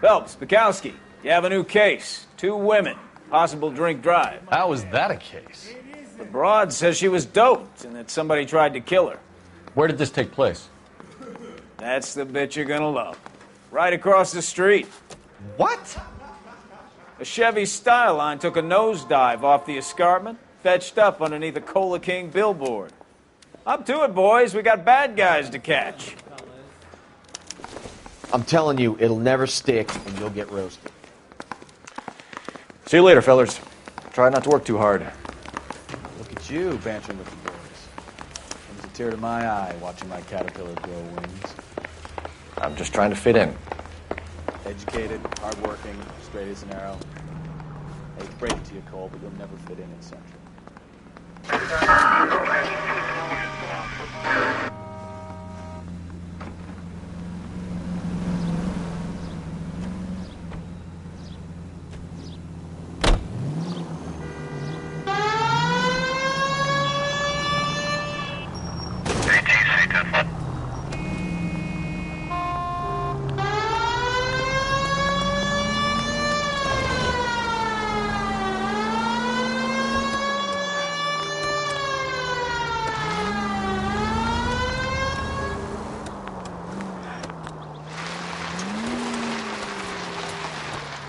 Phelps, Bukowski, you have a new case. 2 women, possible drink drive. How is that a case? The broad says she was doped and that somebody tried to kill her. Where did this take place? That's the bit you're gonna love. Right across the street. What? A Chevy Styline took a nosedive off the escarpment, fetched up underneath a Cola King billboard. Up to it, boys. We got bad guys to catch. I'm telling you, it'll never stick, and you'll get roasted. See you later, fellers. Try not to work too hard. Look at you, bantering with the boys. Comes a tear to my eye watching my caterpillar grow wings. I'm just trying to fit in. Educated, hardworking, straight as an arrow. I hate to break it to you, Cole, but you'll never fit in Central.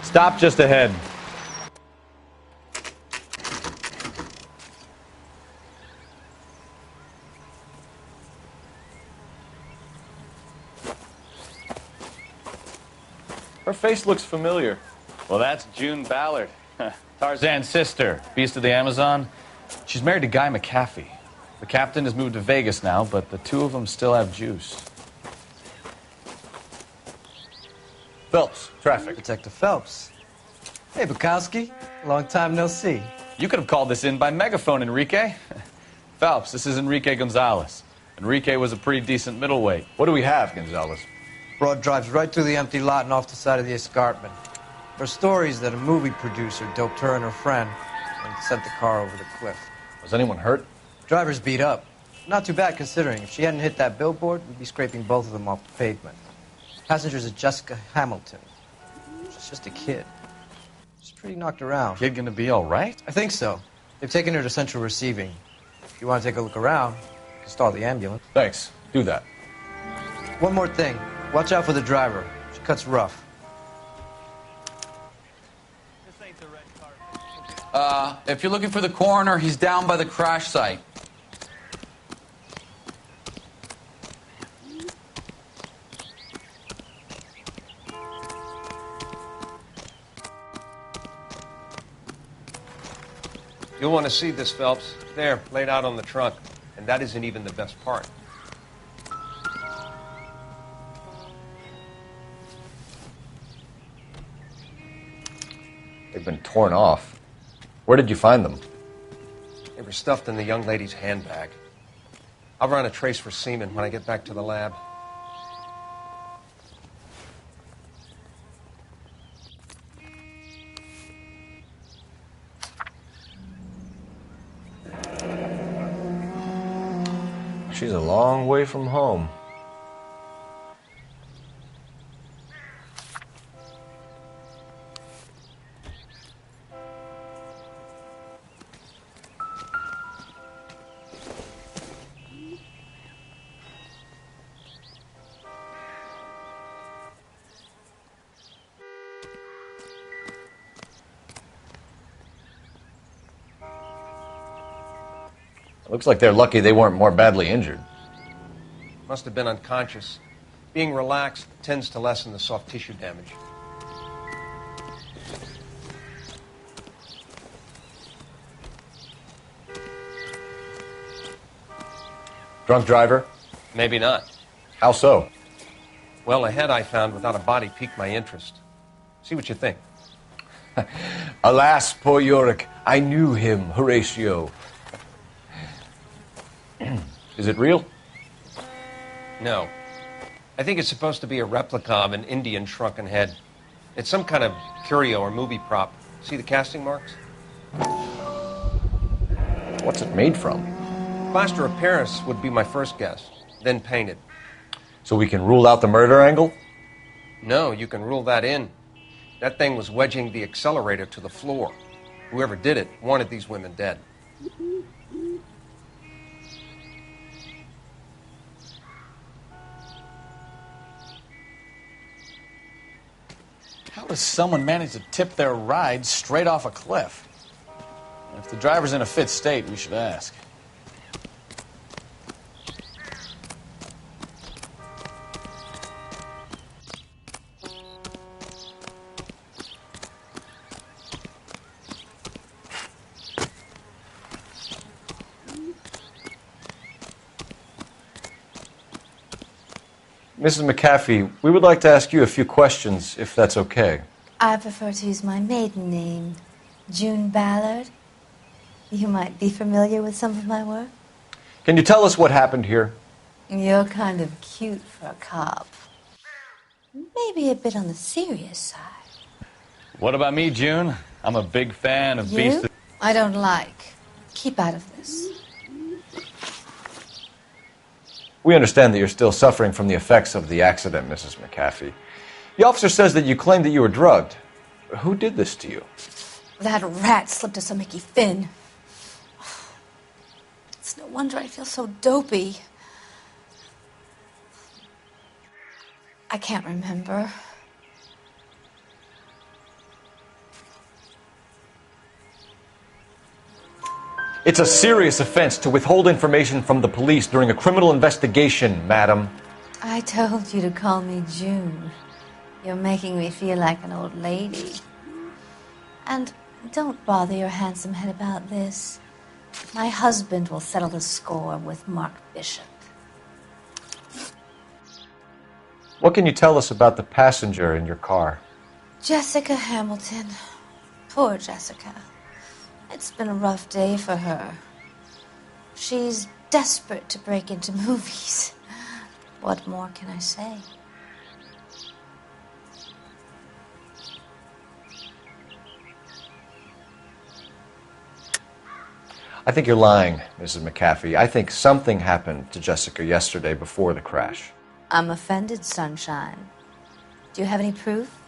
Stop just ahead. Her face looks familiar. Well, that's June Ballard, Tarzan's sister, beast of the Amazon. She's married to Guy McAfee. The captain has moved to Vegas now, but the 2 of them still have juice. Phelps, traffic. Detective Phelps. Hey, Bukowski. Long time no see. You could have called this in by megaphone, Enrique. Phelps, this is Enrique Gonzalez. Enrique was a pretty decent middleweight. What do we have, Gonzalez? Broad drives right through the empty lot and off the side of the escarpment. Her story is that a movie producer doped her and her friend and sent the car over the cliff. Was anyone hurt? Driver's beat up. Not too bad considering. If she hadn't hit that billboard, we'd be scraping both of them off the pavement. Passenger's is Jessica Hamilton. She's just a kid. She's pretty knocked around. Kid gonna be all right? I think so. They've taken her to central receiving. If you want to take a look around, you can stall the ambulance. Thanks. Do that. One more thing. Watch out for the driver. She cuts rough. If you're looking for the coroner, he's down by the crash site. You'll want to see this, Phelps. There, laid out on the trunk. And that isn't even the best part. They've been torn off. Where did you find them? They were stuffed in the young lady's handbag. I'll run a trace for semen when I get back to the lab. She's a long way from home. Looks like they're lucky they weren't more badly injured. Must have been unconscious. Being relaxed tends to lessen the soft tissue damage. Drunk driver? Maybe not. How so? Well, a head I found without a body piqued my interest. See what you think. Alas, poor Yorick, I knew him, Horatio. Is it real? No. I think it's supposed to be a replica of an Indian shrunken head. It's some kind of curio or movie prop. See the casting marks? What's it made from? Plaster of Paris would be my first guess, then painted. So we can rule out the murder angle? No, you can rule that in. That thing was wedging the accelerator to the floor. Whoever did it wanted these women dead. How does someone manage to tip their ride straight off a cliff? If the driver's in a fit state, we should ask. Mrs. McAfee, we would like to ask you a few questions, if that's okay. I prefer to use my maiden name, June Ballard. You might be familiar with some of my work. Can you tell us what happened here? You're kind of cute for a cop. Maybe a bit on the serious side. What about me, June? I'm a big fan of Beast. I don't like. Keep out of this. We understand that you're still suffering from the effects of the accident, Mrs. McAfee. The officer says that you claimed that you were drugged. Who did this to you? That rat slipped us a Mickey Finn. It's no wonder I feel so dopey. I can't remember. It's a serious offense to withhold information from the police during a criminal investigation, madam. I told you to call me June. You're making me feel like an old lady. And don't bother your handsome head about this. My husband will settle the score with Mark Bishop. What can you tell us about the passenger in your car? Jessica Hamilton. Poor Jessica. It's been a rough day for her. She's desperate to break into movies. What more can I say? I think you're lying, Mrs. McAfee. I think something happened to Jessica yesterday before the crash. I'm offended, Sunshine. Do you have any proof?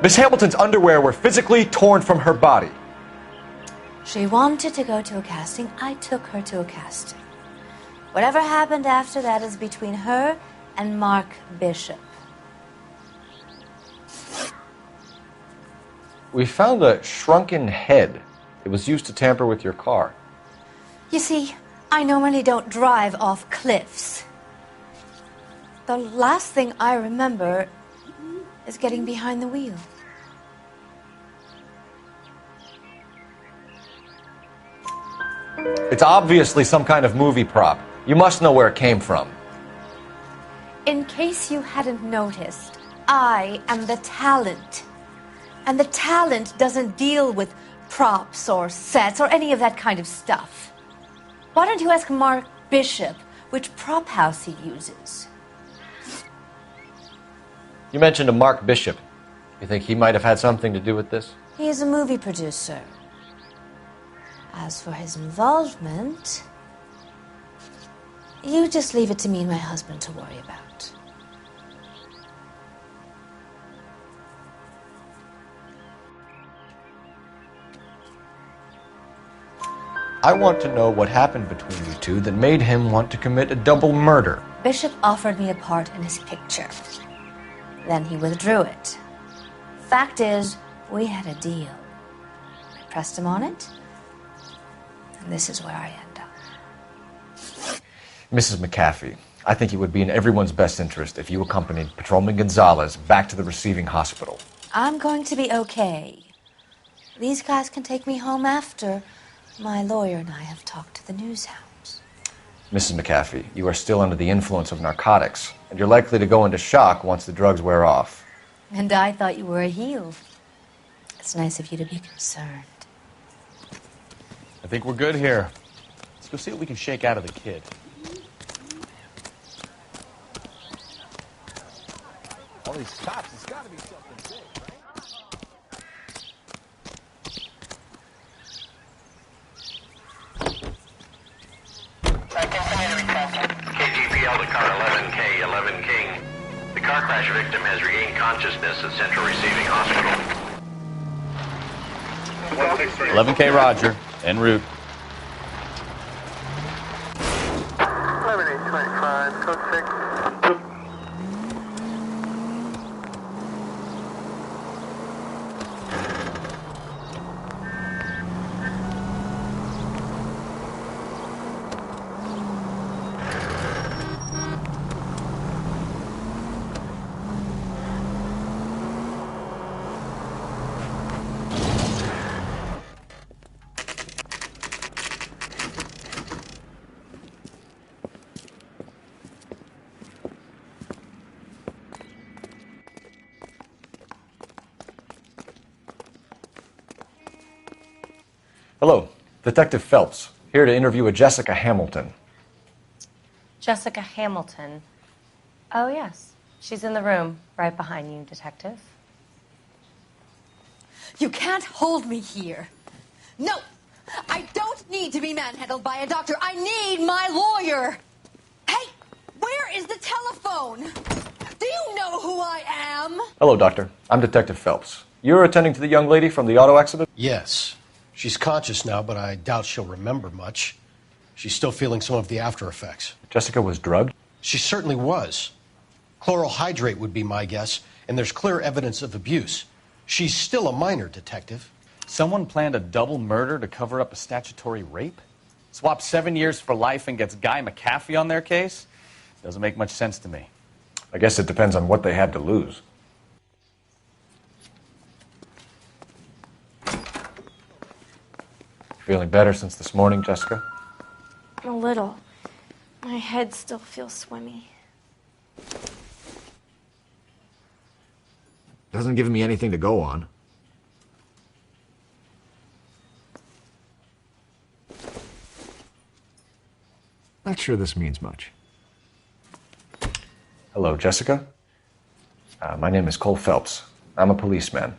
Miss Hamilton's underwear were physically torn from her body. She wanted to go to a casting. I took her to a casting. Whatever happened after that is between her and Mark Bishop. We found a shrunken head. It was used to tamper with your car. You see, I normally don't drive off cliffs. The last thing I remember is getting behind the wheel. It's obviously some kind of movie prop. You must know where it came from. In case you hadn't noticed, I am the talent. And the talent doesn't deal with props or sets or any of that kind of stuff. Why don't you ask Mark Bishop which prop house he uses? You mentioned a Mark Bishop. You think he might have had something to do with this? He is a movie producer. As for his involvement, you just leave it to me and my husband to worry about. I want to know what happened between you two that made him want to commit a double murder. Bishop offered me a part in his picture. Then he withdrew it. Fact is, we had a deal. I pressed him on it, and this is where I end up. Mrs. McAfee, I think it would be in everyone's best interest if you accompanied Patrolman Gonzalez back to the receiving hospital. I'm going to be okay. These guys can take me home after. My lawyer and I have talked to the news hounds. Mrs. McAfee, you are still under the influence of narcotics, and you're likely to go into shock once the drugs wear off. And I thought you were a heel. It's nice of you to be concerned. I think we're good here. Let's go see what we can shake out of the kid. All these cops, it's got to be something big, right? I continue to request 11 King. The car crash victim has regained consciousness at Central Receiving Hospital. 11K Roger, en route. 11825, code 6. Hello, Detective Phelps, here to interview a Jessica Hamilton. Jessica Hamilton. Oh, yes. She's in the room, right behind you, Detective. You can't hold me here. No, I don't need to be manhandled by a doctor. I need my lawyer. Hey, where is the telephone? Do you know who I am? Hello, Doctor. I'm Detective Phelps. You're attending to the young lady from the auto accident? Yes. She's conscious now, but I doubt she'll remember much. She's still feeling some of the after effects. Jessica was drugged? She certainly was. Chloral hydrate would be my guess, and there's clear evidence of abuse. She's still a minor, Detective. Someone planned a double murder to cover up a statutory rape? Swap 7 years for life and gets Guy McAfee on their case? Doesn't make much sense to me. I guess it depends on what they had to lose. Feeling better since this morning, Jessica? A little. My head still feels swimmy. Doesn't give me anything to go on. Not sure this means much. Hello, Jessica. My name is Cole Phelps. I'm a policeman.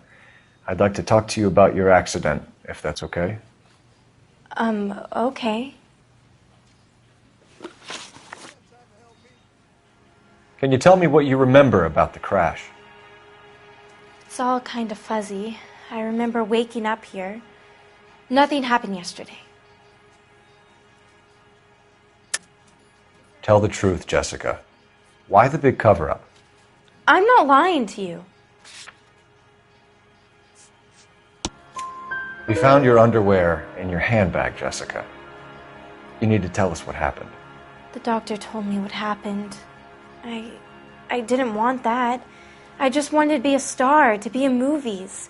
I'd like to talk to you about your accident, if that's okay. Okay. Can you tell me what you remember about the crash? It's all kind of fuzzy. I remember waking up here. Nothing happened yesterday. Tell the truth, Jessica. Why the big cover-up? I'm not lying to you. We found your underwear in your handbag, Jessica. You need to tell us what happened. The doctor told me what happened. I didn't want that. I just wanted to be a star, to be in movies.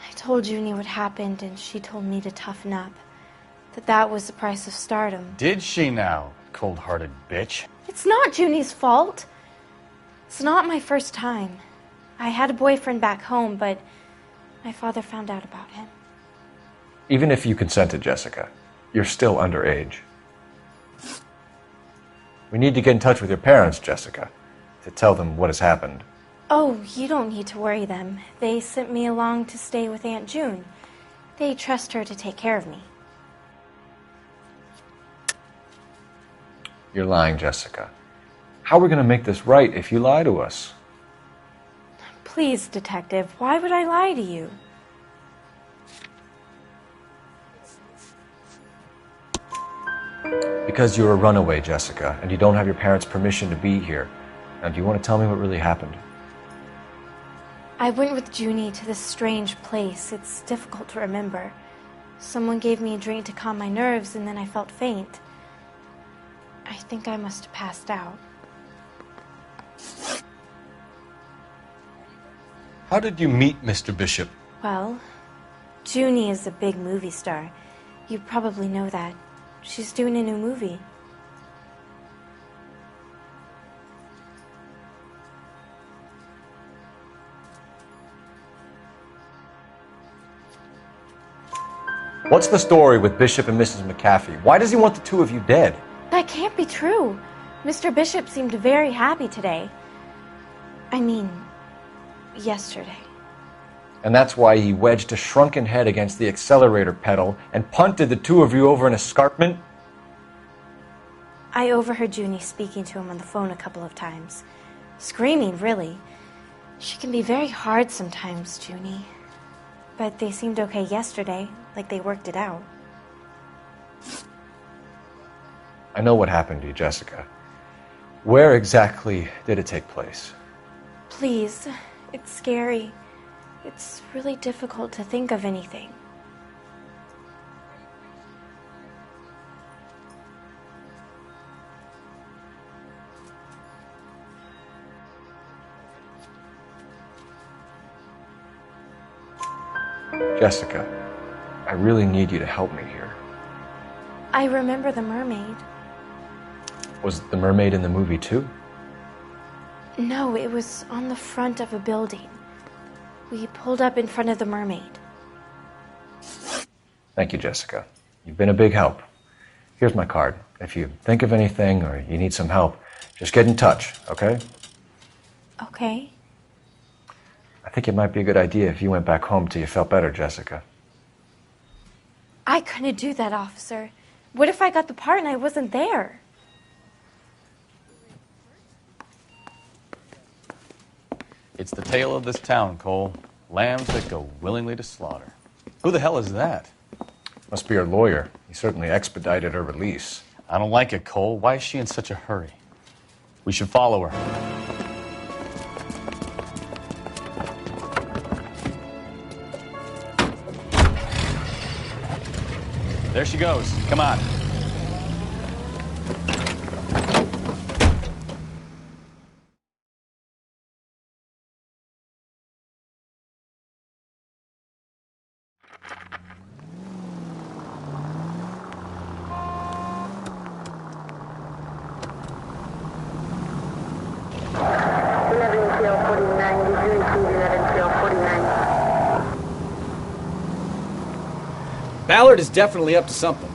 I told Junie what happened, and she told me to toughen up. That was the price of stardom. Did she now, cold-hearted bitch? It's not Junie's fault. It's not my first time. I had a boyfriend back home, but my father found out about him. Even if you consented, Jessica, you're still underage. We need to get in touch with your parents, Jessica, to tell them what has happened. Oh, you don't need to worry them. They sent me along to stay with Aunt June. They trust her to take care of me. You're lying, Jessica. How are we going to make this right if you lie to us? Please, Detective, why would I lie to you? Because you're a runaway, Jessica, and you don't have your parents' permission to be here. Now, do you want to tell me what really happened? I went with Junie to this strange place. It's difficult to remember. Someone gave me a drink to calm my nerves, and then I felt faint. I think I must have passed out. How did you meet Mr. Bishop? Well, Junie is a big movie star. You probably know that. She's doing a new movie. What's the story with Bishop and Mrs. McAfee? Why does he want the two of you dead? That can't be true. Mr. Bishop seemed very happy today. I mean, yesterday. And that's why he wedged a shrunken head against the accelerator pedal and punted the two of you over an escarpment? I overheard Junie speaking to him on the phone a couple of times. Screaming, really. She can be very hard sometimes, Junie. But they seemed okay yesterday, like they worked it out. I know what happened to you, Jessica. Where exactly did it take place? Please, it's scary. It's really difficult to think of anything. Jessica, I really need you to help me here. I remember the mermaid. Was the mermaid in the movie too? No, it was on the front of a building. We pulled up in front of the mermaid. Thank you, Jessica. You've been a big help. Here's my card. If you think of anything or you need some help, just get in touch, okay? Okay. I think it might be a good idea if you went back home till you felt better, Jessica. I couldn't do that, officer. What if I got the part and I wasn't there? It's the tale of this town, Cole. Lambs that go willingly to slaughter. Who the hell is that? Must be her lawyer. He certainly expedited her release. I don't like it, Cole. Why is she in such a hurry? We should follow her. There she goes. Come on. Ballard is definitely up to something.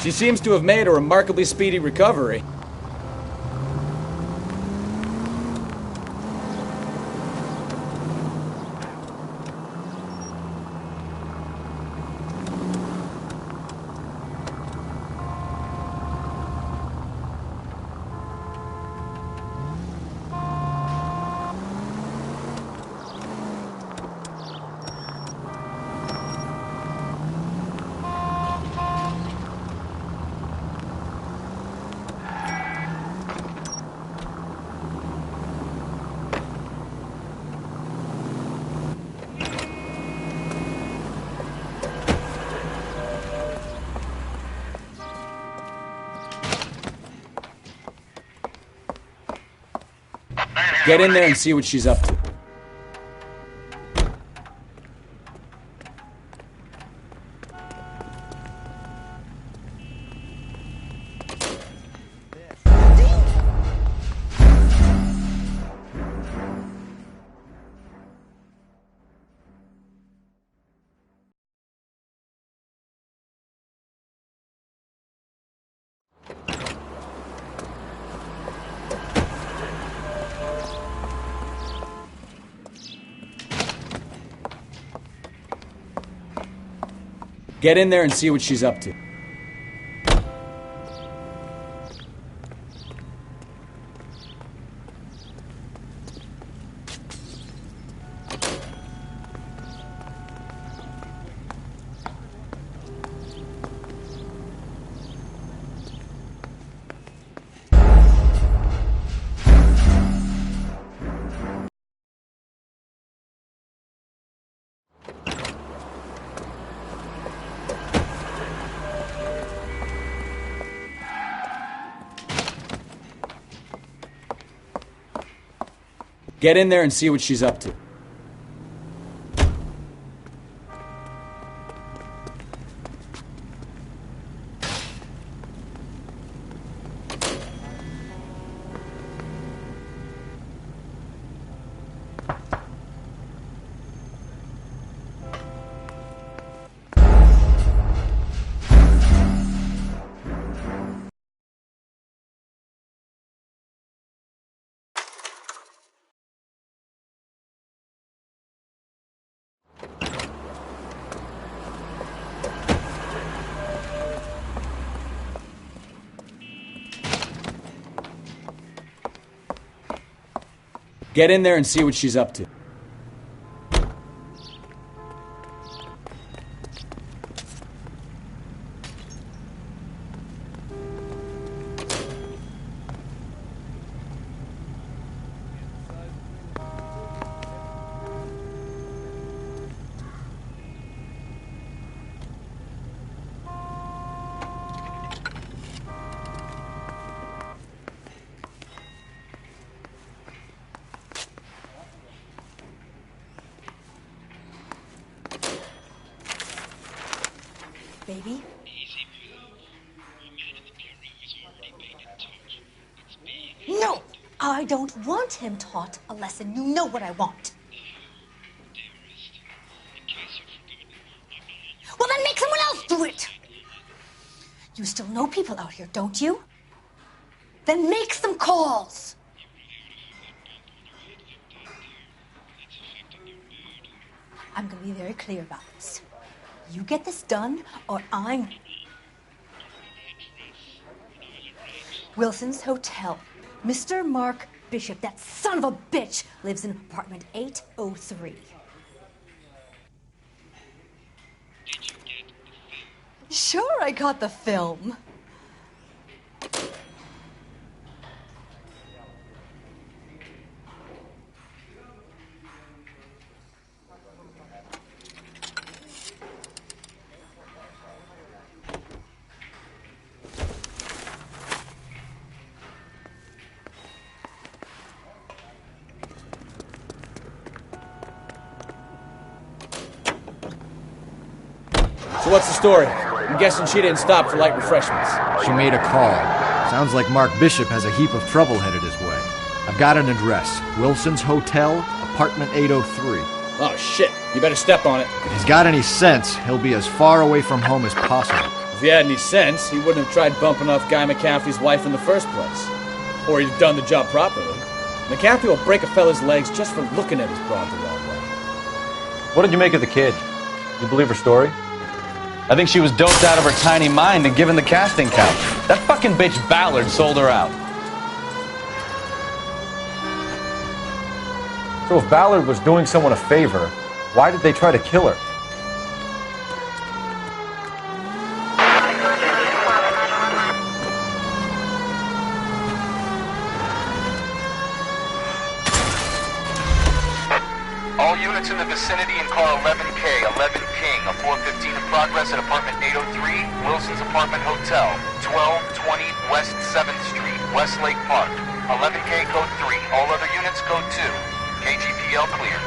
She seems to have made a remarkably speedy recovery. Get in there and see what she's up to. Get in there and see what she's up to. Get in there and see what she's up to. Get in there and see what she's up to. Baby? No! I don't want him taught a lesson. You know what I want. Well, then make someone else do it! You still know people out here, don't you? Then make some calls! I'm gonna be very clear about this. You get this done, or I'm... Wilson's Hotel. Mr. Mark Bishop, that son of a bitch, lives in apartment 803. Sure, I got the film. So what's the story? I'm guessing she didn't stop for light refreshments. She made a call. Sounds like Mark Bishop has a heap of trouble headed his way. I've got an address. Wilson's Hotel, apartment 803. Oh, shit. You better step on it. If he's got any sense, he'll be as far away from home as possible. If he had any sense, he wouldn't have tried bumping off Guy McCaffrey's wife in the first place. Or he'd have done the job properly. McCaffrey will break a fella's legs just for looking at his broad the wrong way. What did you make of the kid? You believe her story? I think she was doped out of her tiny mind and given the casting couch. That fucking bitch Ballard sold her out. So if Ballard was doing someone a favor, why did they try to kill her? All units in the vicinity in car 11K, 11 King, a 415 in progress at apartment 803, Wilson's Apartment Hotel, 1220 West 7th Street, Westlake Park. 11K code 3, all other units code 2. KGPL clear.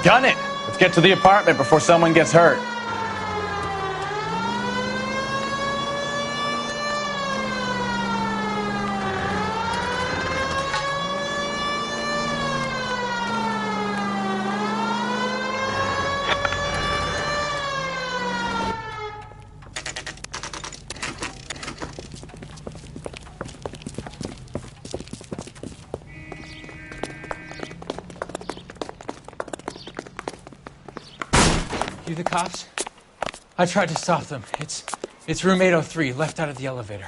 Gun it! Let's get to the apartment before someone gets hurt. You the cops? I tried to stop them. It's room 803, left out of the elevator.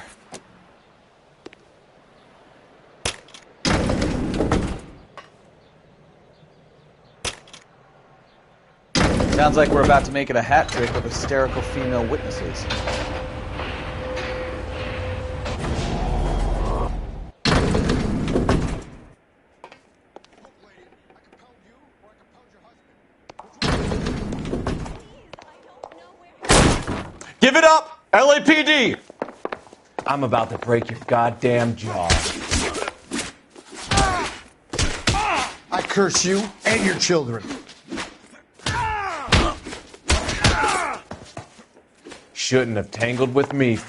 Sounds like we're about to make it a hat trick of hysterical female witnesses. Give it up! LAPD! I'm about to break your goddamn jaw. I curse you and your children. Shouldn't have tangled with me.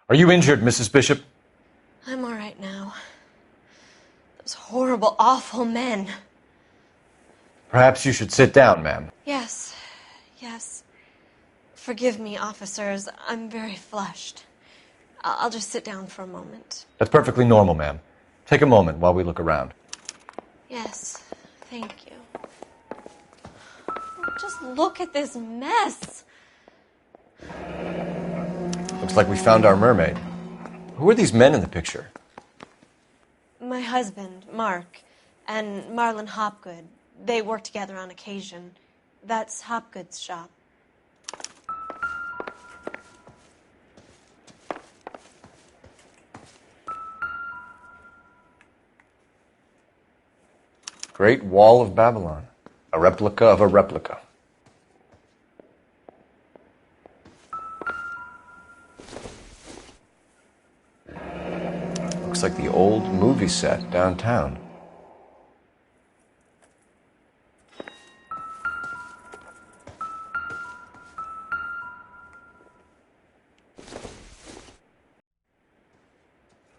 Are you injured, Mrs. Bishop? I'm all right now. Those horrible, awful men. Perhaps you should sit down, ma'am. Yes, yes. Forgive me, officers. I'm very flushed. I'll just sit down for a moment. That's perfectly normal, ma'am. Take a moment while we look around. Yes, thank you. Just look at this mess. Looks like we found our mermaid. Who are these men in the picture? My husband, Mark, and Marlon Hopgood. They work together on occasion. That's Hopgood's shop. Great Wall of Babylon. A replica of a replica. Looks like the old movie set downtown.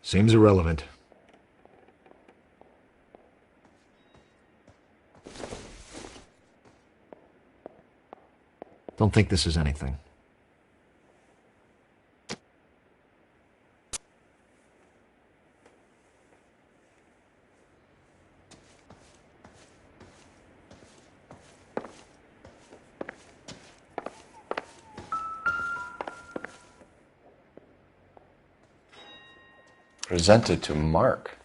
Seems irrelevant. Don't think this is anything. Presented to Mark.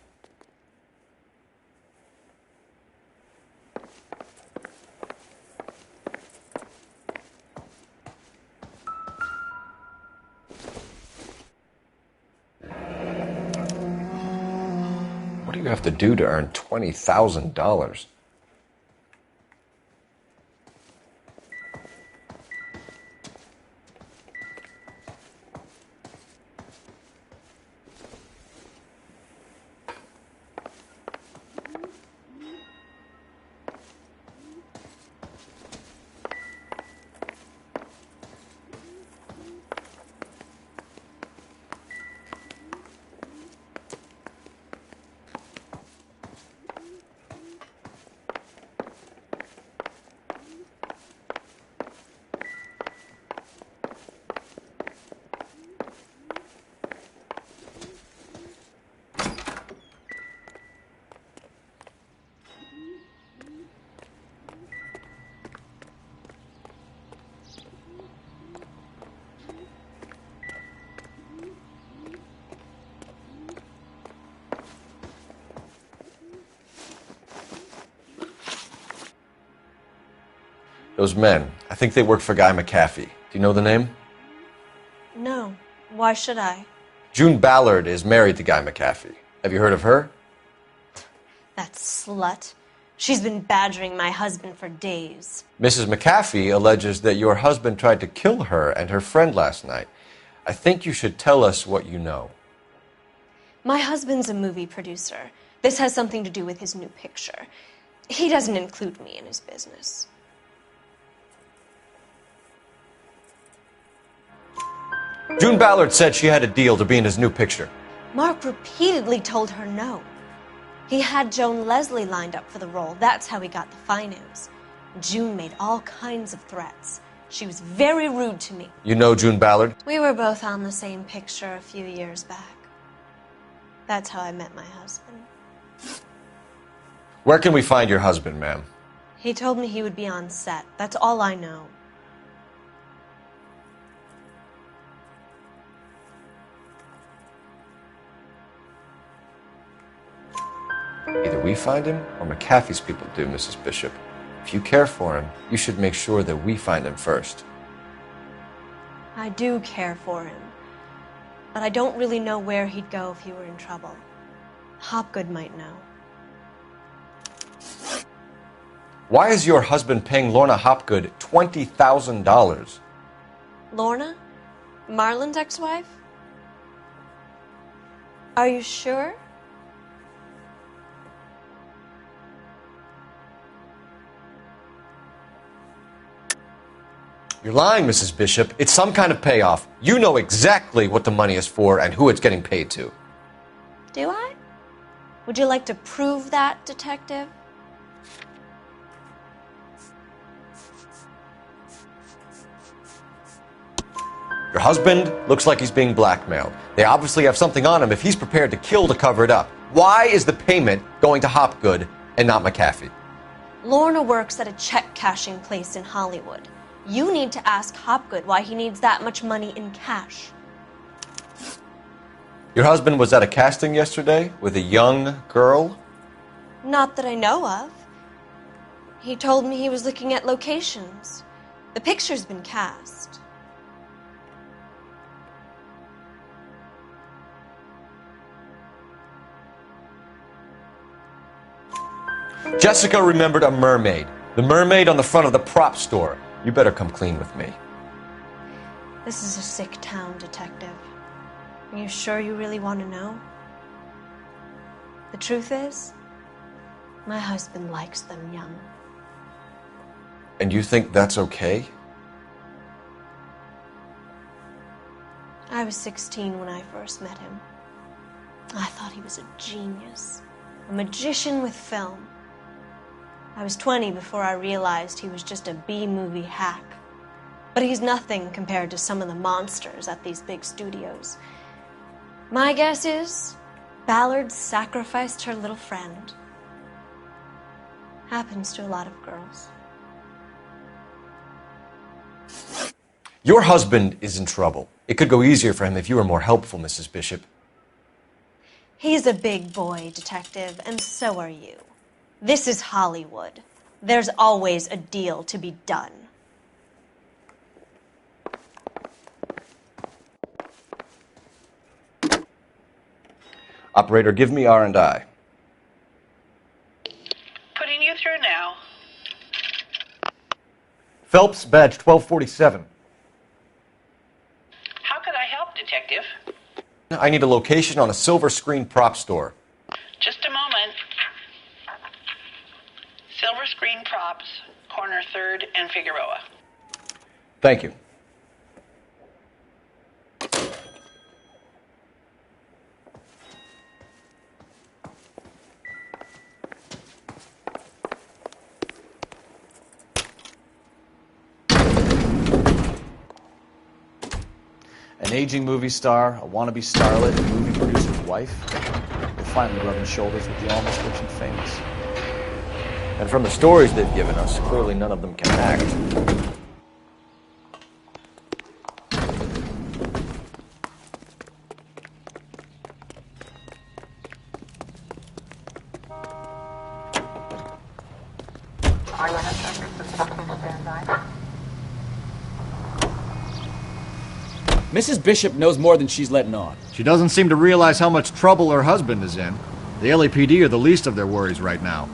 What do you have to do to earn $20,000? Those men, I think they work for Guy McAfee. Do you know the name? No. Why should I? June Ballard is married to Guy McAfee. Have you heard of her? That slut. She's been badgering my husband for days. Mrs. McAfee alleges that your husband tried to kill her and her friend last night. I think you should tell us what you know. My husband's a movie producer. This has something to do with his new picture. He doesn't include me in his business. June Ballard said she had a deal to be in his new picture. Mark repeatedly told her no. He had Joan Leslie lined up for the role. That's how he got the finance. June made all kinds of threats. She was very rude to me. You know June Ballard? We were both on the same picture a few years back. That's how I met my husband. Where can we find your husband, ma'am? He told me he would be on set. That's all I know. Either we find him or McAfee's people do, Mrs. Bishop. If you care for him, you should make sure that we find him first. I do care for him. But I don't really know where he'd go if he were in trouble. Hopgood might know. Why is your husband paying Lorna Hopgood $20,000? Lorna? Marlon's ex-wife? Are you sure? You're lying, Mrs. Bishop. It's some kind of payoff. You know exactly what the money is for and who it's getting paid to. Do I? Would you like to prove that, Detective? Your husband looks like he's being blackmailed. They obviously have something on him if he's prepared to kill to cover it up. Why is the payment going to Hopgood and not McAfee? Lorna works at a check cashing place in Hollywood. You need to ask Hopgood why he needs that much money in cash. Your husband was at a casting yesterday with a young girl? Not that I know of. He told me he was looking at locations. The picture's been cast. Jessica remembered a mermaid. The mermaid on the front of the prop store. You better come clean with me. This is a sick town, Detective. Are you sure you really want to know? The truth is, my husband likes them young. And you think that's okay? I was 16 when I first met him. I thought he was a genius, a magician with film. I was 20 before I realized he was just a B-movie hack. But he's nothing compared to some of the monsters at these big studios. My guess is Ballard sacrificed her little friend. Happens to a lot of girls. Your husband is in trouble. It could go easier for him if you were more helpful, Mrs. Bishop. He's a big boy, Detective, and so are you. This is Hollywood. There's always a deal to be done. Operator, give me R&I. Putting you through now. Phelps, badge 1247. How could I help, Detective? I need a location on a silver screen prop store. Just a moment. Silver Screen Props, corner 3rd and Figueroa. Thank you. An aging movie star, a wannabe starlet, a movie producer's wife. They're finally rubbing shoulders with the almost rich and famous. And from the stories they've given us, clearly none of them can act. Mrs. Bishop knows more than she's letting on. She doesn't seem to realize how much trouble her husband is in. The LAPD are the least of their worries right now.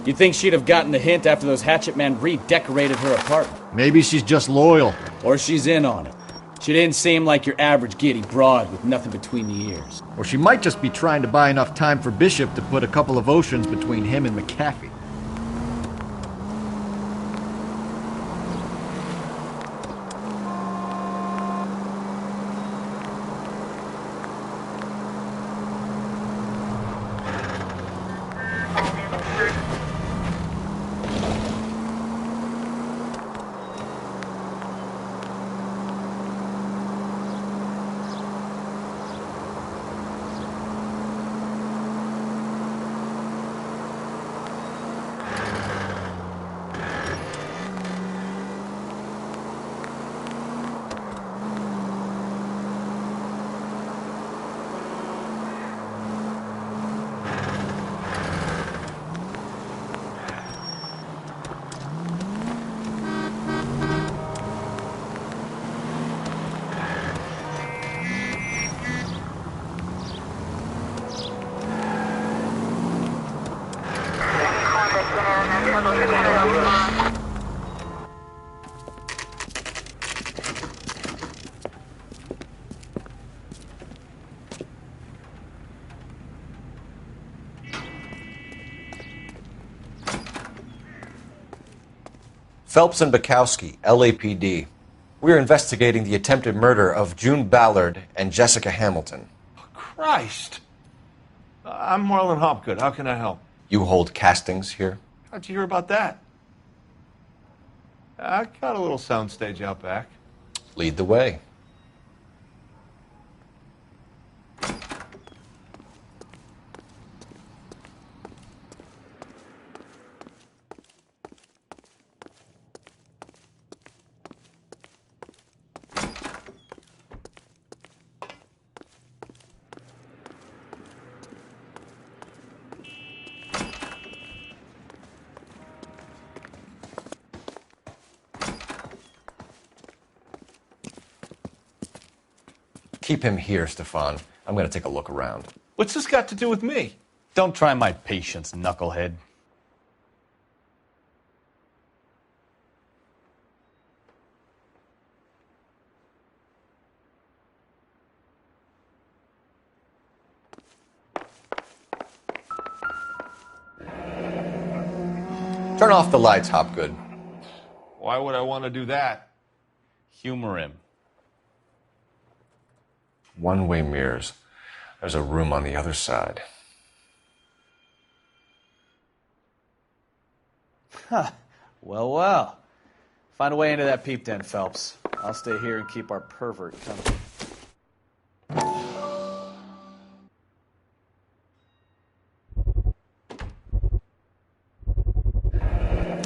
You'd think she'd have gotten the hint after those hatchet men redecorated her apartment. Maybe she's just loyal. Or she's in on it. She didn't seem like your average giddy broad with nothing between the ears. Or she might just be trying to buy enough time for Bishop to put a couple of oceans between him and McAfee. Phelps and Bukowski, LAPD. We are investigating the attempted murder of June Ballard and Jessica Hamilton. Christ! I'm Marlon Hopgood. How can I help? You hold castings here? How'd you hear about that? I got a little soundstage out back. Lead the way. Keep him here, Stefan. I'm going to take a look around. What's this got to do with me? Don't try my patience, knucklehead. Turn off the lights, Hopgood. Why would I want to do that? Humor him. One-way mirrors. There's a room on the other side. Huh. Well, well. Find a way into that peep den, Phelps. I'll stay here and keep our pervert company.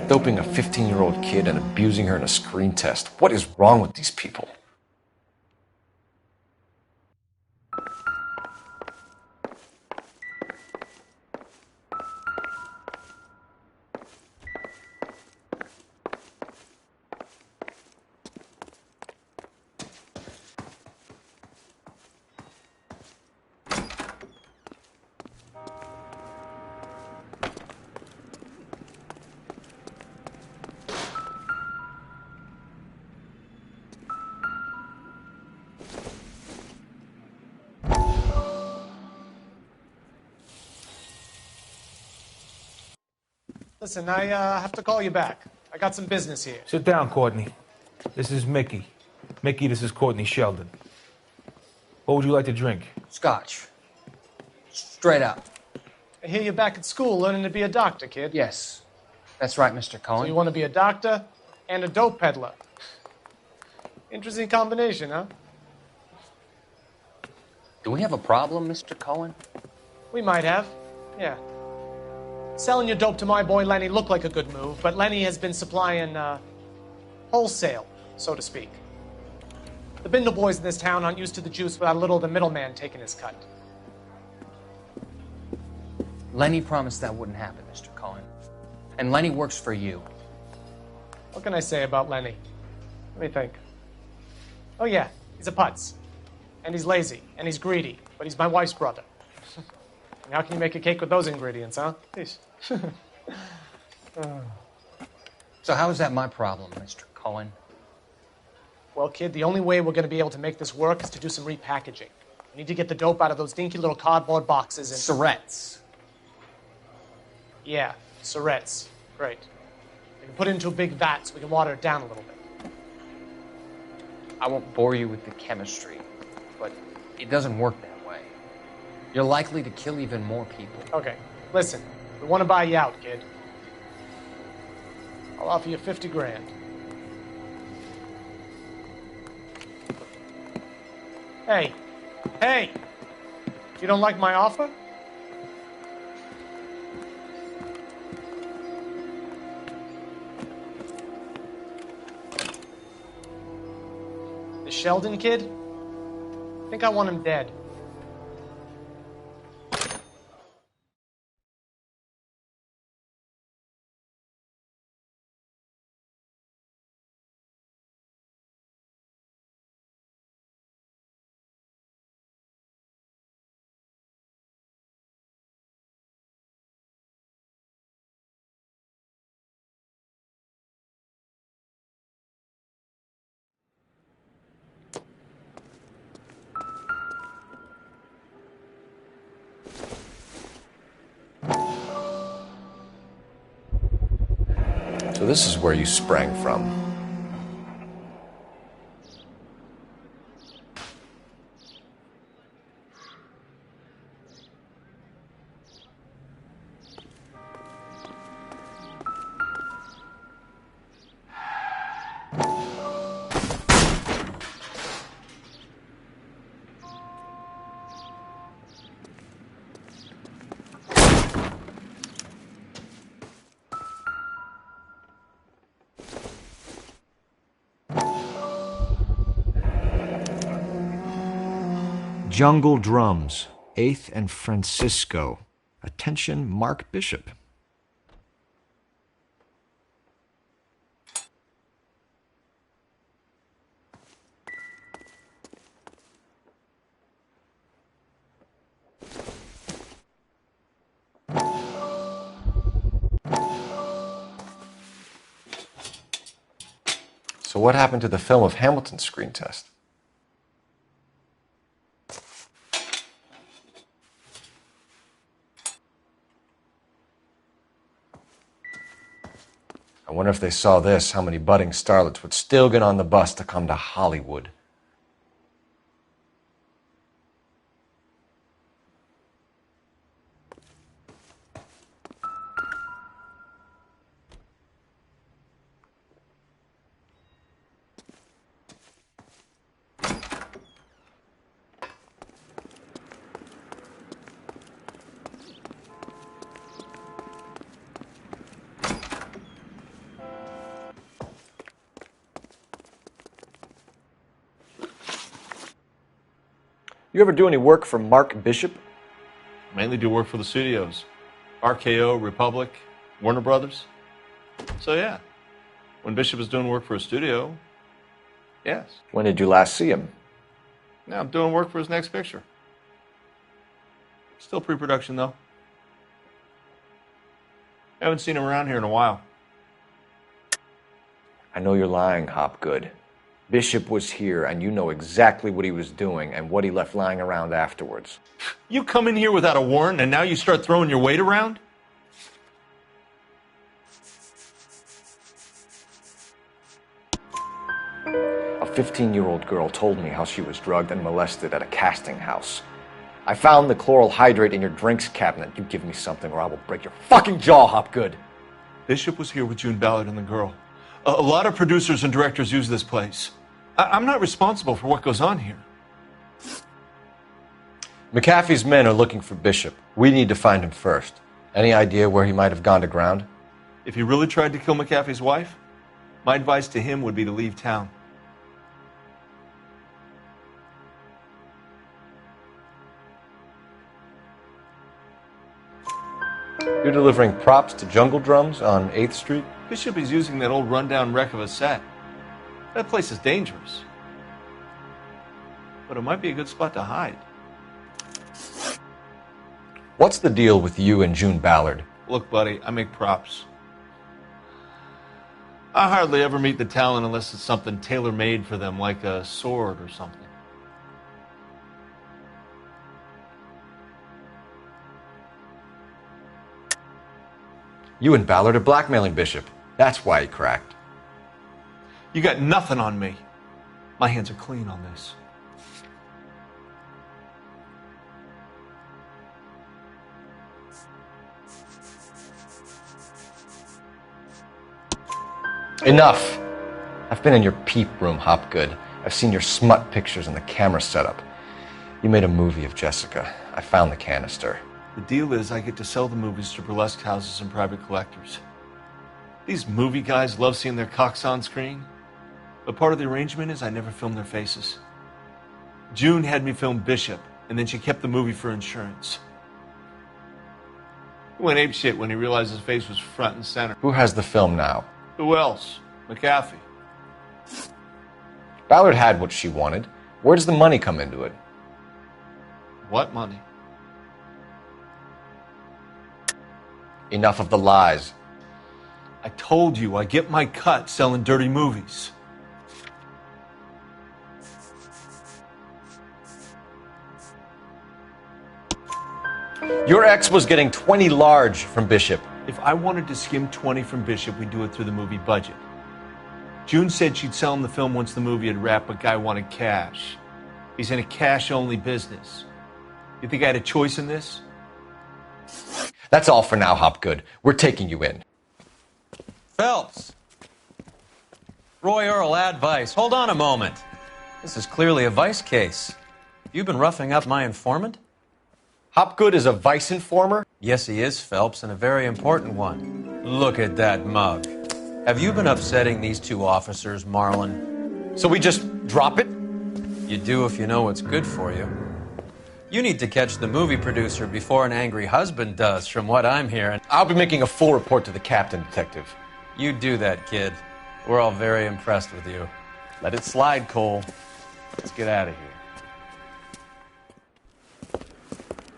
Doping a 15-year-old kid and abusing her in a screen test. What is wrong with these people? Listen, I have to call you back. I got some business here. Sit down, Courtney. This is Mickey. Mickey, this is Courtney Sheldon. What would you like to drink? Scotch. Straight up. I hear you're back at school learning to be a doctor, kid. Yes. That's right, Mr. Cohen. So you want to be a doctor and a dope peddler. Interesting combination, huh? Do we have a problem, Mr. Cohen? We might have. Yeah. Selling your dope to my boy Lenny looked like a good move, but Lenny has been supplying, wholesale, so to speak. The Bindle boys in this town aren't used to the juice without a little of the middleman taking his cut. Lenny promised that wouldn't happen, Mr. Cohen. And Lenny works for you. What can I say about Lenny? Let me think. Oh yeah, he's a putz. And he's lazy, and he's greedy, but he's my wife's brother. And how can you make a cake with those ingredients, huh? Jeez. So how is that my problem, Mr. Cohen? Well, kid, the only way we're going to be able to make this work is to do some repackaging. We need to get the dope out of those dinky little cardboard boxes and... Surrettes. Yeah, Surrettes. Great. We can put it into a big vat so we can water it down a little bit. I won't bore you with the chemistry, but it doesn't work that way. You're likely to kill even more people. Okay, listen. We want to buy you out, kid. I'll offer you 50 grand. Hey. Hey! You don't like my offer? The Sheldon kid? I think I want him dead. So this is where you sprang from. Jungle Drums, 8th and Francisco. Attention, Mark Bishop. So what happened to the film of Hamilton's screen test? I wonder if they saw this, how many budding starlets would still get on the bus to come to Hollywood. You ever do any work for Mark Bishop? Mainly do work for the studios. RKO, Republic, Warner Brothers. So yeah, when Bishop is doing work for a studio, yes. When did you last see him? Now I'm doing work for his next picture. Still pre-production though. Haven't seen him around here in a while. I know you're lying, Hopgood. Bishop was here, and you know exactly what he was doing and what he left lying around afterwards. You come in here without a warrant, and now you start throwing your weight around? A 15-year-old girl told me how she was drugged and molested at a casting house. I found the chloral hydrate in your drinks cabinet. You give me something or I will break your fucking jaw, Hopgood. Bishop was here with June Ballard and the girl. A lot of producers and directors use this place. I'm not responsible for what goes on here. McAfee's men are looking for Bishop. We need to find him first. Any idea where he might have gone to ground? If he really tried to kill McAfee's wife, my advice to him would be to leave town. You're delivering props to Jungle Drums on 8th Street? Bishop is using that old rundown wreck of a set. That place is dangerous. But it might be a good spot to hide. What's the deal with you and June Ballard? Look, buddy, I make props. I hardly ever meet the talent unless it's something tailor-made for them, like a sword or something. You and Ballard are blackmailing Bishop. That's why he cracked. You got nothing on me. My hands are clean on this. Enough! I've been in your peep room, Hopgood. I've seen your smut pictures and the camera setup. You made a movie of Jessica. I found the canister. The deal is I get to sell the movies to burlesque houses and private collectors. These movie guys love seeing their cocks on screen. But part of the arrangement is I never film their faces. June had me film Bishop, and then she kept the movie for insurance. He went apeshit when he realized his face was front and center. Who has the film now? Who else? McAfee. Ballard had what she wanted. Where does the money come into it? What money? Enough of the lies. I told you I get my cut selling dirty movies. Your ex was getting 20 large from Bishop. If I wanted to skim 20 from Bishop, we'd do it through the movie budget. June said she'd sell him the film once the movie had wrapped, but Guy wanted cash. He's in a cash-only business. You think I had a choice in this? That's all for now, Hopgood. We're taking you in. Phelps! Roy Earl, advice. Hold on a moment. This is clearly a vice case. You've been roughing up my informant? Hopgood is a vice informer? Yes, he is, Phelps, and a very important one. Look at that mug. Have you been upsetting these two officers, Marlon? So we just drop it? You do if you know what's good for you. You need to catch the movie producer before an angry husband does, from what I'm hearing. I'll be making a full report to the captain, Detective. You do that, kid. We're all very impressed with you. Let it slide, Cole. Let's get out of here.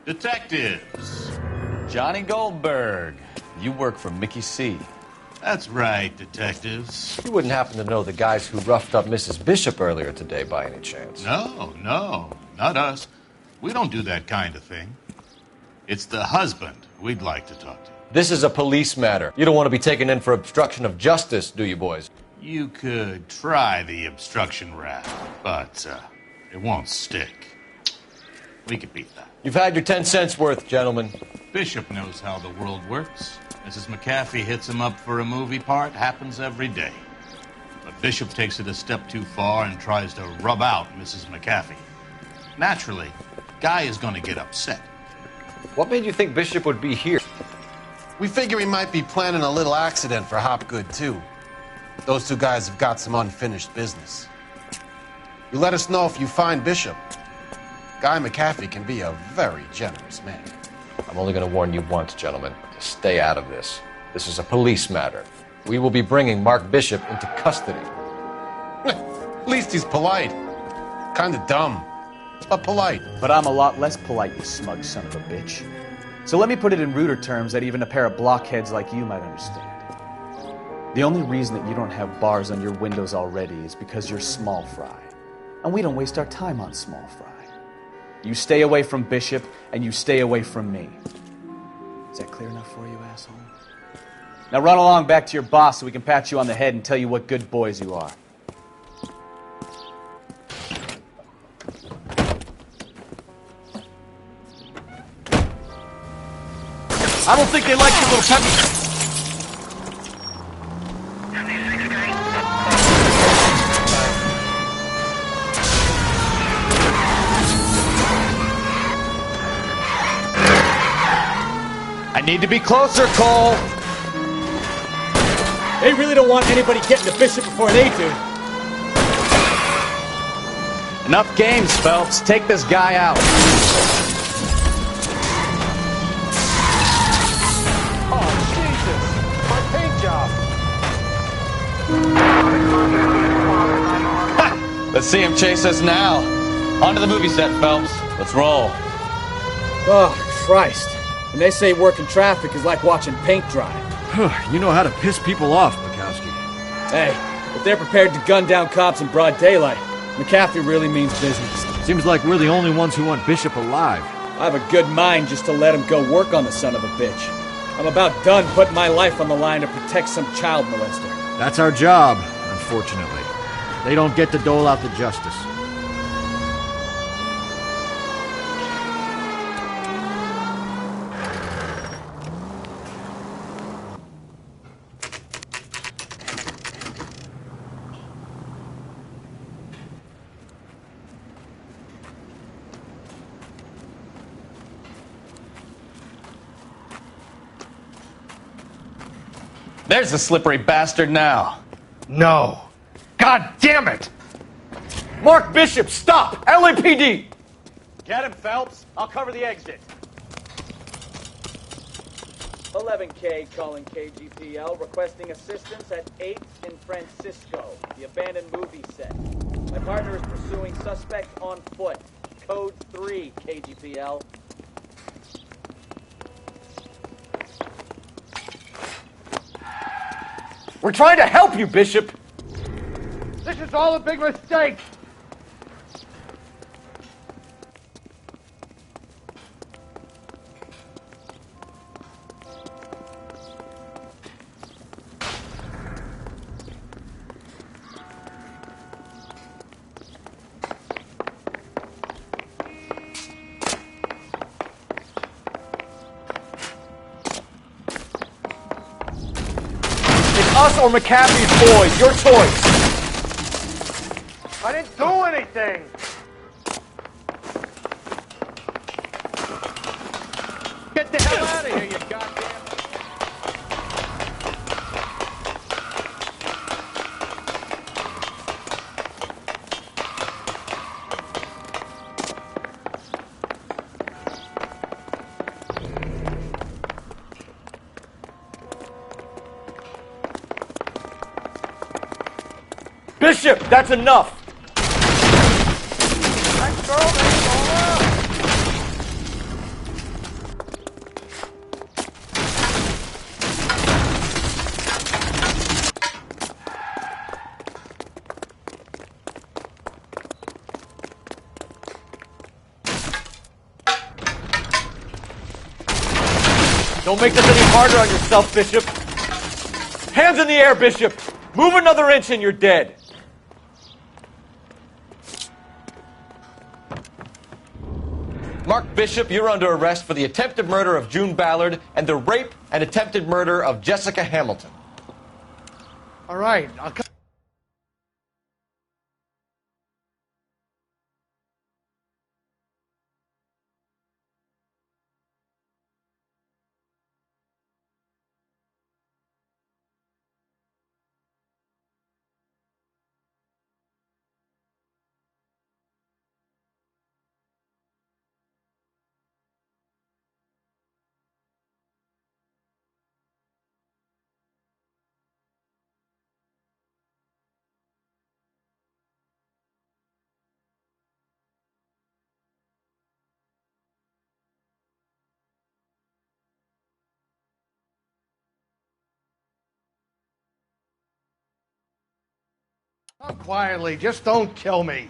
Detectives. Johnny Goldberg. You work for Mickey C. That's right, detectives. You wouldn't happen to know the guys who roughed up Mrs. Bishop earlier today by any chance? No, not us. We don't do that kind of thing. It's the husband we'd like to talk to. This is a police matter. You don't want to be taken in for obstruction of justice, do you, boys? You could try the obstruction rap, but it won't stick. We could beat that. You've had your 10 cents worth, gentlemen. Bishop knows how the world works. Mrs. McAfee hits him up for a movie part. Happens every day. But Bishop takes it a step too far and tries to rub out Mrs. McAfee. Naturally, Guy is going to get upset. What made you think Bishop would be here? We figure he might be planning a little accident for Hopgood, too. Those two guys have got some unfinished business. You let us know if you find Bishop. Guy McAfee can be a very generous man. I'm only going to warn you once, gentlemen. To stay out of this. This is a police matter. We will be bringing Mark Bishop into custody. At least he's polite. Kind of dumb, but polite. But I'm a lot less polite, you smug son of a bitch. So let me put it in ruder terms that even a pair of blockheads like you might understand. The only reason that you don't have bars on your windows already is because you're small fry. And we don't waste our time on small fry. You stay away from Bishop, and you stay away from me. Is that clear enough for you, asshole? Now run along back to your boss so we can pat you on the head and tell you what good boys you are. I don't think they like your little peppy. I need to be closer, Cole. They really don't want anybody getting to Bishop before they do. Enough games, Phelps. Take this guy out. Oh, Jesus. My paint job. Let's see him chase us now. On to the movie set, Phelps. Let's roll. Oh, Christ. When they say working traffic is like watching paint dry. You know how to piss people off, Bukowski. Hey, if they're prepared to gun down cops in broad daylight, McAfee really means business. Seems like we're the only ones who want Bishop alive. I have a good mind just to let him go work on the son of a bitch. I'm about done putting my life on the line to protect some child molester. That's our job, unfortunately. They don't get to dole out the justice. There's the slippery bastard now. No. God damn it! Mark Bishop, stop! LAPD! Get him, Phelps. I'll cover the exit. 11K calling KGPL, requesting assistance at 8th in Francisco, the abandoned movie set. My partner is pursuing suspect on foot. Code 3, KGPL. We're trying to help you, Bishop! This is all a big mistake! Us or McAfee's boys, your choice. I didn't do anything. Get the hell out of here, you goddamn... Bishop, that's enough. That girl ain't all out. Don't make this any harder on yourself, Bishop. Hands in the air, Bishop. Move another inch and you're dead. Mark Bishop, you're under arrest for the attempted murder of June Ballard and the rape and attempted murder of Jessica Hamilton. All right, I'll come. Come quietly, just don't kill me.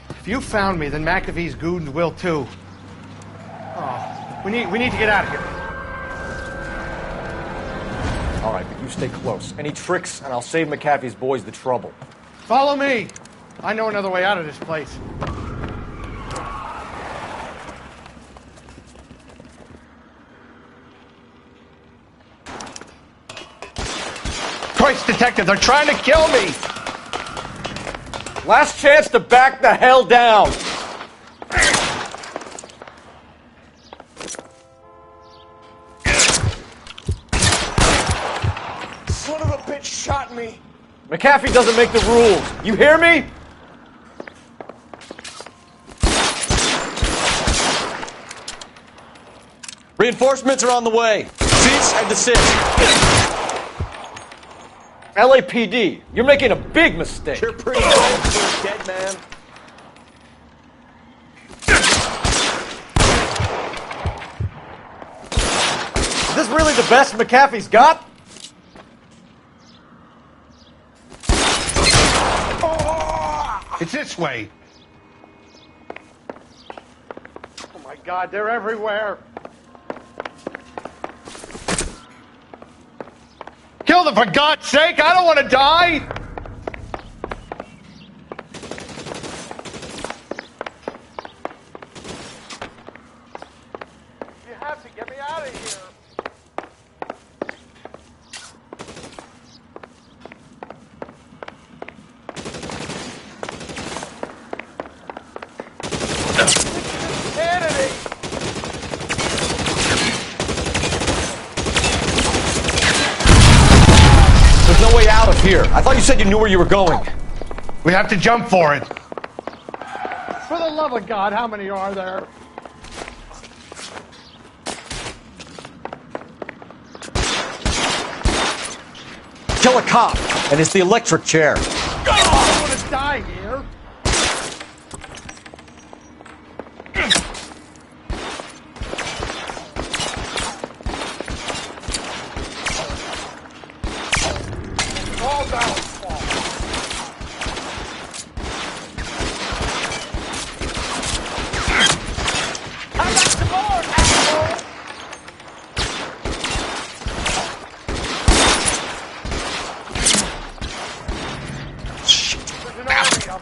If you found me, then McAfee's goons will too. Oh, we need to get out of here. All right, but you stay close. Any tricks, and I'll save McAfee's boys the trouble. Follow me. I know another way out of this place. Christ, detective, they're trying to kill me. Last chance to back the hell down. Son of a bitch shot me. McAfee doesn't make the rules. You hear me? Reinforcements are on the way. Cease and desist. LAPD, you're making a big mistake. You're pretty dead for a dead man. Is this really the best McAfee's got? It's this way. Oh my God, they're everywhere. Kill them, for God's sake! I don't want to die! You have to get me out of here. Kennedy! There's no way out of here. I thought you said you knew where you were going. We have to jump for it. For the love of God, how many are there? Kill a cop, and it's the electric chair. I don't want to die here. All down. I got some more, asshole. There's an army up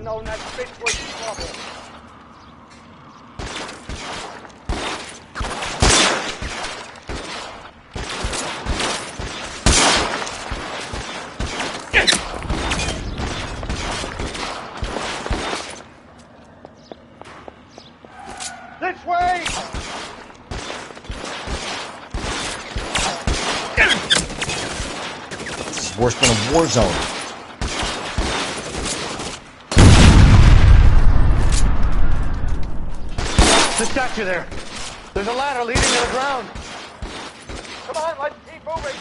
known that bitch was trouble. This way! This is worse than a war zone. The statue there. There's a ladder leading to the ground. Come on, let's keep moving.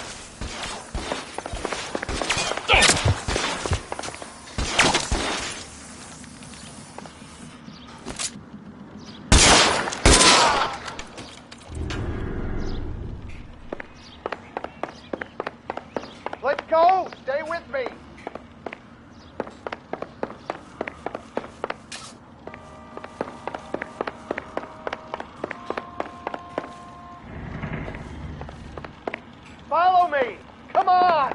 Let's go. Stay with me. Follow me! Come on!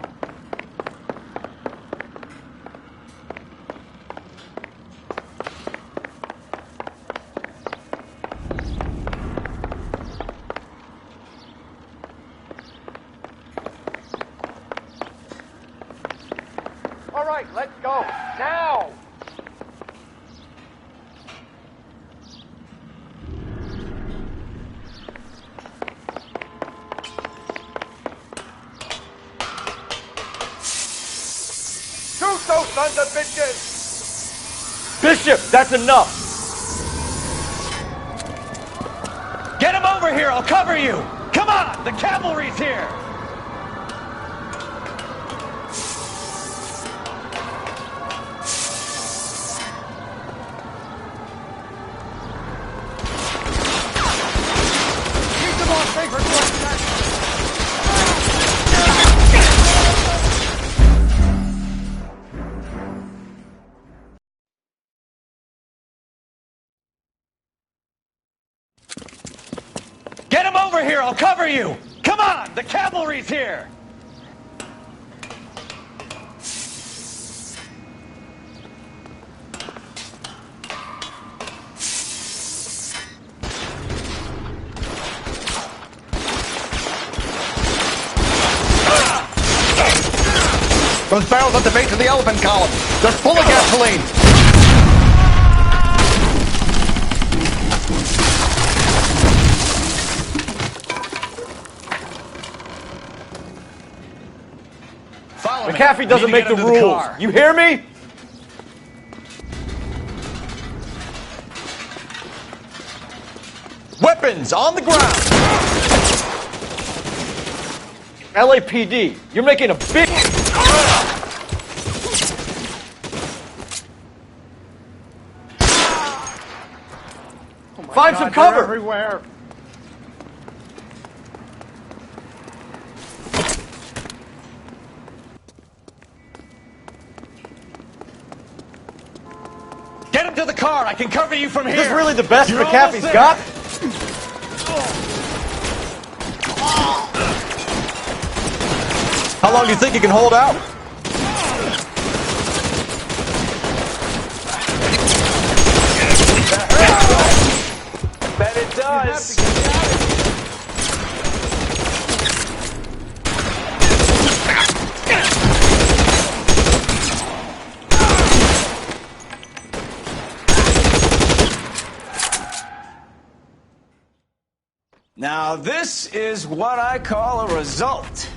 All right, let's go. Now! Shoot those sons of bitches! Bishop, that's enough! Get him over here, I'll cover you! Come on, the cavalry's here! Keep them off safer course. Get him over here, I'll cover you! Come on, the cavalry's here! Those barrels at the base of the elephant column. They're full of gasoline. Follow me. McAfee doesn't I need make to the get under rules. car. You hear me? Weapons on the ground. LAPD, you're making a big... Find some cover. Everywhere. Get him to the car, I can cover you from here! Is this really the best You're McAfee's almost there. got? How long do you think you can hold out? Bet it does! Now, this is what I call a result.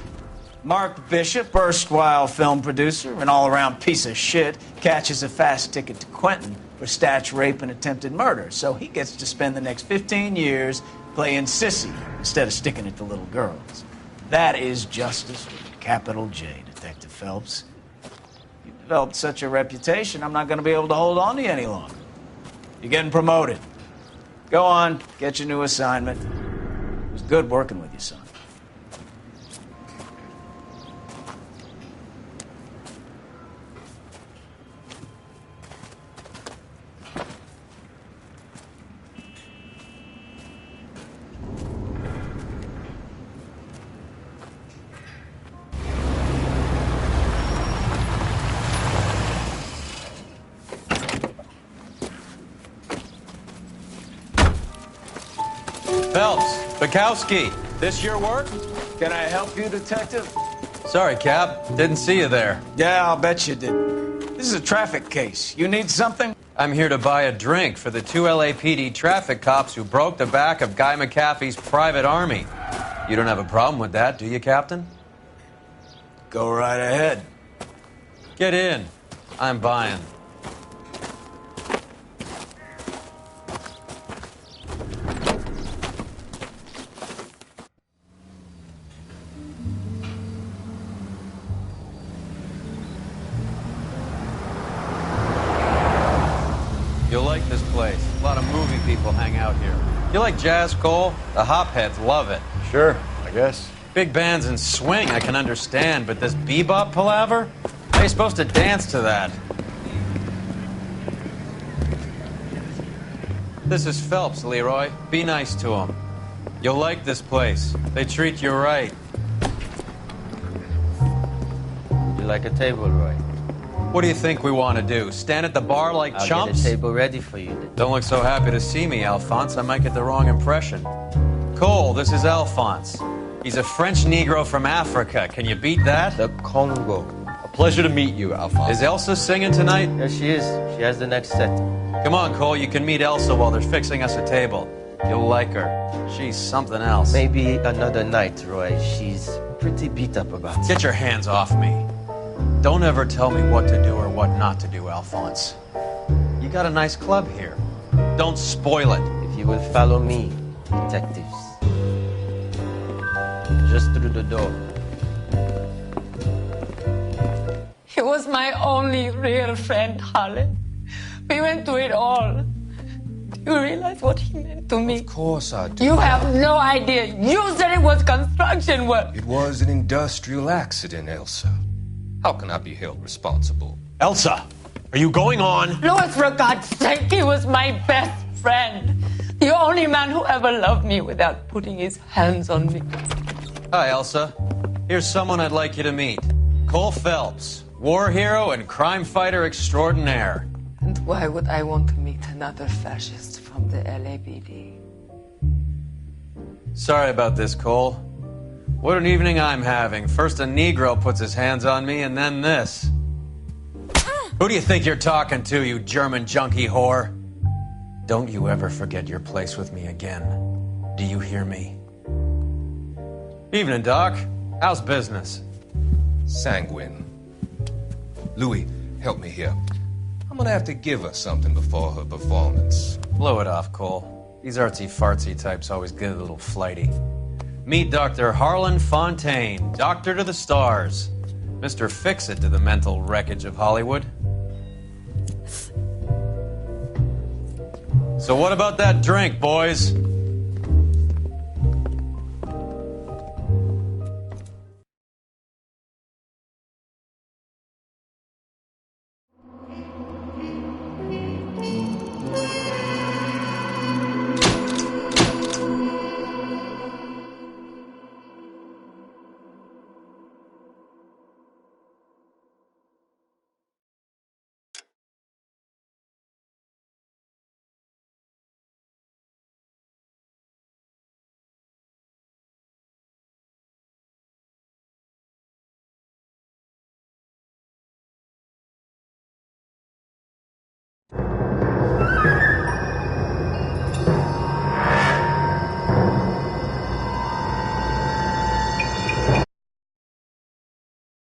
Mark Bishop, erstwhile film producer, an all-around piece of shit, catches a fast ticket to Quentin for statch rape and attempted murder, so he gets to spend the next 15 years playing sissy instead of sticking it to little girls. That is justice with a capital J, Detective Phelps. You've developed such a reputation, I'm not going to be able to hold on to you any longer. You're getting promoted. Go on, get your new assignment. It was good working with you, son. Phelps, Bukowski, this your work? Can I help you, Detective? Sorry, Cap. Didn't see you there. Yeah, I'll bet you did. This is a traffic case. You need something? I'm here to buy a drink for the 2 LAPD traffic cops who broke the back of Guy McAfee's private army. You don't have a problem with that, do you, Captain? Go right ahead. Get in. I'm buying. You'll like this place. A lot of movie people hang out here. You like jazz, Cole? The hopheads love it. Sure, I guess. Big bands and swing I can understand, but this bebop palaver? How are you supposed to dance to that? This is Phelps, Leroy. Be nice to him. You'll like this place. They treat you right. You like a table, Roy? What do you think we want to do? Stand at the bar like I'll chumps? get a table ready for you. Don't look so happy to see me, Alphonse. I might get the wrong impression. Cole, this is Alphonse. He's a French Negro from Africa. Can you beat that? The Congo. A pleasure to meet you, Alphonse. Is Elsa singing tonight? Yes, she is. She has the next set. Come on, Cole. You can meet Elsa while they're fixing us a table. You'll like her. She's something else. Maybe another night, Roy. She's pretty beat up about it. Get your hands off me. Don't ever tell me what to do or what not to do, Alphonse. You got a nice club here. Don't spoil it. If you will follow me, detectives. Just through the door. He was my only real friend, Harlan. We went through it all. Do you realize what he meant to me? Of course I do. You have no idea. You said it was construction work. It was an industrial accident, Elsa. How can I be held responsible? Elsa, are you going on? Louis, for God's sake, he was my best friend. The only man who ever loved me without putting his hands on me. Hi, Elsa. Here's someone I'd like you to meet. Cole Phelps, war hero and crime fighter extraordinaire. And why would I want to meet another fascist from the LAPD? Sorry about this, Cole. What an evening I'm having. First a Negro puts his hands on me, and then this. Who do you think you're talking to, you German junkie whore? Don't you ever forget your place with me again. Do you hear me? Evening, Doc. How's business? Sanguine. Louis, help me here. I'm gonna have to give her something before her performance. Blow it off, Cole. These artsy-fartsy types always get a little flighty. Meet Dr. Harlan Fontaine, doctor to the stars. Mr. Fix-It to the mental wreckage of Hollywood. So what about that drink, boys?